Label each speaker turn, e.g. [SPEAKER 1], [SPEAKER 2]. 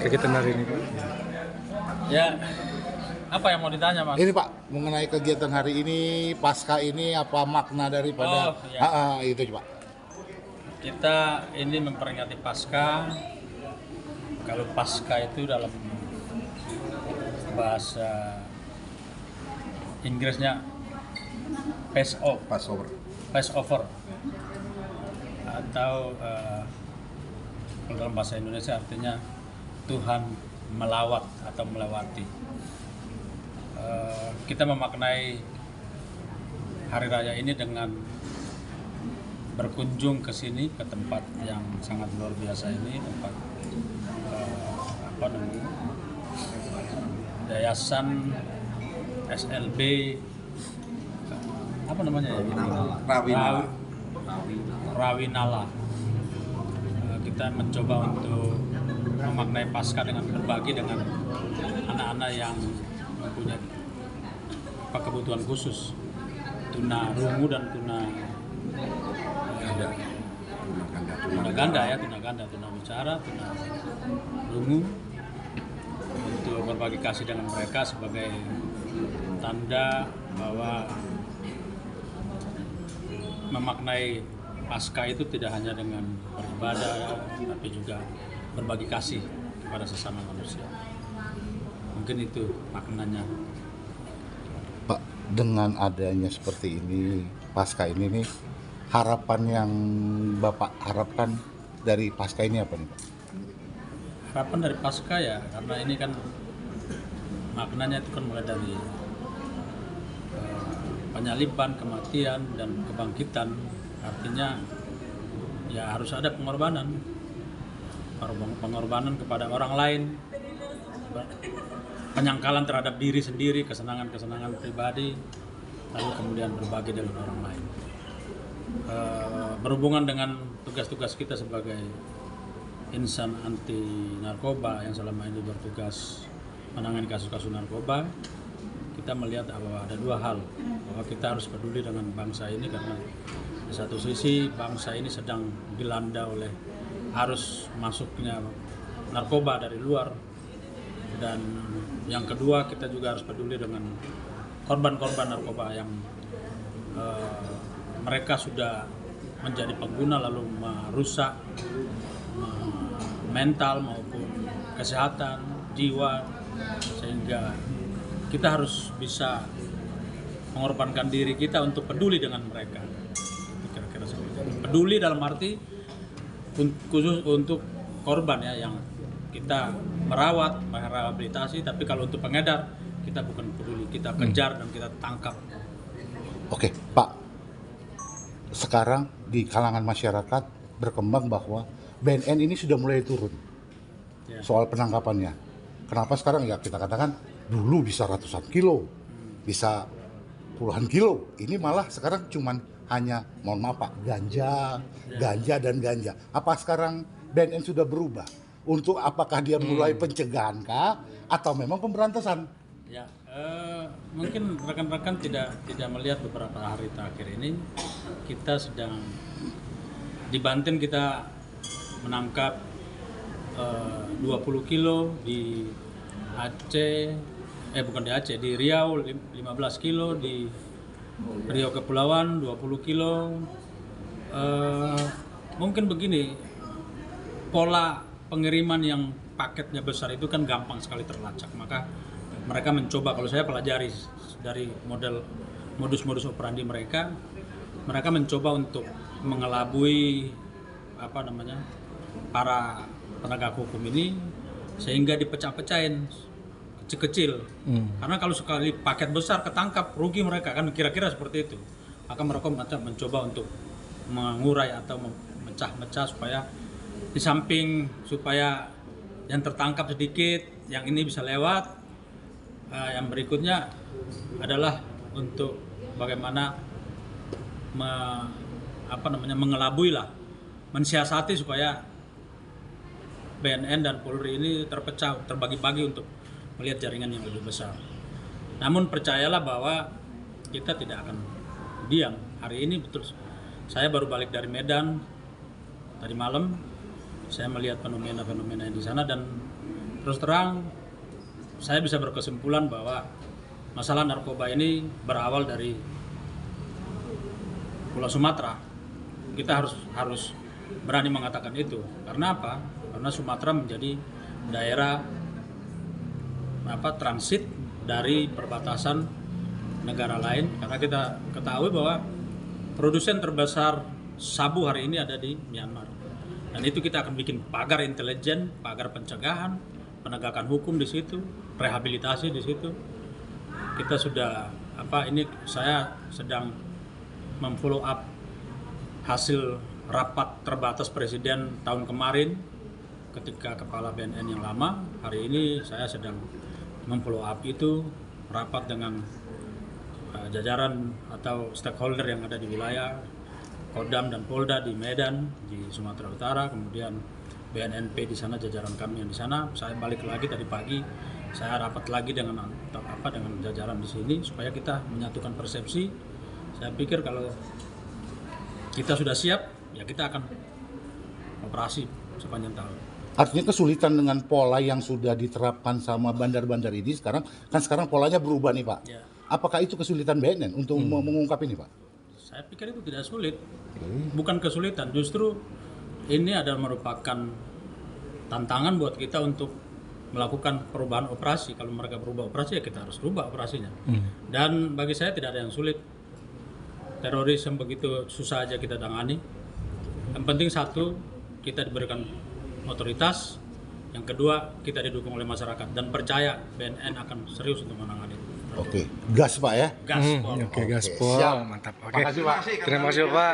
[SPEAKER 1] kegiatan hari ini, Pak?
[SPEAKER 2] Ya, apa yang mau ditanya, Mas?
[SPEAKER 3] Ini Pak, mengenai kegiatan hari ini, pasca ini apa makna daripada itu Pak?
[SPEAKER 2] Kita ini memperingati Pasca. Kalau Pasca itu dalam bahasa Inggrisnya Passover, atau dalam bahasa Indonesia artinya Tuhan melawat atau melewati. Kita memaknai hari raya ini dengan berkunjung ke sini, ke tempat yang sangat luar biasa ini, tempat Yayasan SLB Rawinala. Kita mencoba untuk memaknai Pasca dengan berbagi dengan anak-anak yang mempunyai kebutuhan khusus, tuna rungu dan tuna ganda, tuna bicara, tuna rungu, untuk berbagi kasih dengan mereka sebagai tanda bahwa memaknai Pasca itu tidak hanya dengan beribadah, tapi juga berbagi kasih kepada sesama manusia. Mungkin itu maknanya.
[SPEAKER 3] Pak, dengan adanya seperti ini, Pasca ini nih, harapan yang Bapak harapkan dari Pasca ini apa nih Pak?
[SPEAKER 2] Harapan dari Pasca ya, karena ini kan maknanya itu kan mulai dari penyaliban, kematian, dan kebangkitan. Artinya ya harus ada pengorbanan kepada orang lain, penyangkalan terhadap diri sendiri, kesenangan pribadi, lalu kemudian berbagi dengan orang lain. Berhubungan dengan tugas-tugas kita sebagai insan anti narkoba yang selama ini bertugas menangani kasus-kasus narkoba, kita melihat bahwa ada dua hal, bahwa kita harus peduli dengan bangsa ini karena di satu sisi bangsa ini sedang dilanda oleh arus masuknya narkoba dari luar, dan yang kedua kita juga harus peduli dengan korban-korban narkoba yang mereka sudah menjadi pengguna lalu merusak mental maupun kesehatan jiwa, sehingga kita harus bisa mengorbankan diri kita untuk peduli dengan mereka. Kira-kira seperti itu. Peduli dalam arti khusus untuk korban ya, yang kita merawat, merehabilitasi, tapi kalau untuk pengedar kita bukan peduli, kita kejar dan kita tangkap.
[SPEAKER 3] Oke, Pak. Sekarang di kalangan masyarakat berkembang bahwa BNN ini sudah mulai turun soal penangkapannya. Kenapa sekarang ya kita katakan dulu bisa ratusan kilo, bisa puluhan kilo. Ini malah sekarang cuman hanya, mohon maaf Pak, ganja dan ganja. Apa sekarang BNN sudah berubah? Untuk apakah dia mulai pencegahan kah atau memang pemberantasan?
[SPEAKER 2] Ya, mungkin rekan-rekan tidak melihat beberapa hari terakhir ini kita sedang di Banten, kita menangkap 20 kilo, di Aceh, bukan di Aceh, di Riau 15 kilo, di Riau Kepulauan 20 kilo. Mungkin begini, pola pengiriman yang paketnya besar itu kan gampang sekali terlacak, maka mereka mencoba, kalau saya pelajari dari modus operandi mereka mencoba untuk mengelabui para penegak hukum ini sehingga dipecah-pecahin kecil-kecil. Karena kalau sekali paket besar ketangkap, rugi mereka, kan kira-kira seperti itu. Maka mereka mencoba untuk mengurai atau memecah-mecah supaya di samping supaya yang tertangkap sedikit, yang ini bisa lewat. Yang berikutnya adalah untuk bagaimana mengelabui lah, mensiasati supaya BNN dan Polri ini terpecah, terbagi-bagi untuk melihat jaringan yang lebih besar. Namun percayalah bahwa kita tidak akan diam. Hari ini betul, saya baru balik dari Medan tadi malam, saya melihat fenomena-fenomena di sana dan terus terang saya bisa berkesimpulan bahwa masalah narkoba ini berawal dari Pulau Sumatera. Kita harus berani mengatakan itu. Karena apa? Karena Sumatera menjadi daerah transit dari perbatasan negara lain. Karena kita ketahui bahwa produsen terbesar sabu hari ini ada di Myanmar. Dan itu kita akan bikin pagar intelijen, pagar pencegahan, penegakan hukum di situ, rehabilitasi di situ. Kita sudah saya sedang memfollow up hasil rapat terbatas Presiden tahun kemarin ketika Kepala BNN yang lama. Hari ini saya sedang memfollow up itu rapat dengan jajaran atau stakeholder yang ada di wilayah Kodam dan Polda di Medan, di Sumatera Utara, kemudian BNNP di sana, jajaran kami yang di sana. Saya balik lagi tadi pagi, saya rapat lagi dengan jajaran di sini supaya kita menyatukan persepsi. Saya pikir kalau kita sudah siap, ya kita akan operasi sepanjang tahun.
[SPEAKER 3] Artinya kesulitan dengan pola yang sudah diterapkan sama bandar-bandar ini sekarang polanya berubah nih Pak.
[SPEAKER 2] Ya.
[SPEAKER 3] Apakah itu kesulitan BNN untuk mengungkap ini Pak?
[SPEAKER 2] Saya pikir itu tidak sulit, bukan kesulitan, justru ini adalah merupakan tantangan buat kita untuk melakukan perubahan operasi. Kalau mereka berubah operasi, ya kita harus rubah operasinya. Dan bagi saya tidak ada yang sulit. Teroris yang begitu susah aja kita tangani. Yang penting satu, kita diberikan otoritas. Yang kedua, kita didukung oleh masyarakat dan percaya BNN akan serius untuk menangani.
[SPEAKER 3] Oke, gas Pak ya?
[SPEAKER 2] Gas.
[SPEAKER 1] Oke, gaspol.
[SPEAKER 3] Siap.
[SPEAKER 1] Mantap. Oke.
[SPEAKER 3] Makasih Pak.
[SPEAKER 1] Terima kasih Pak.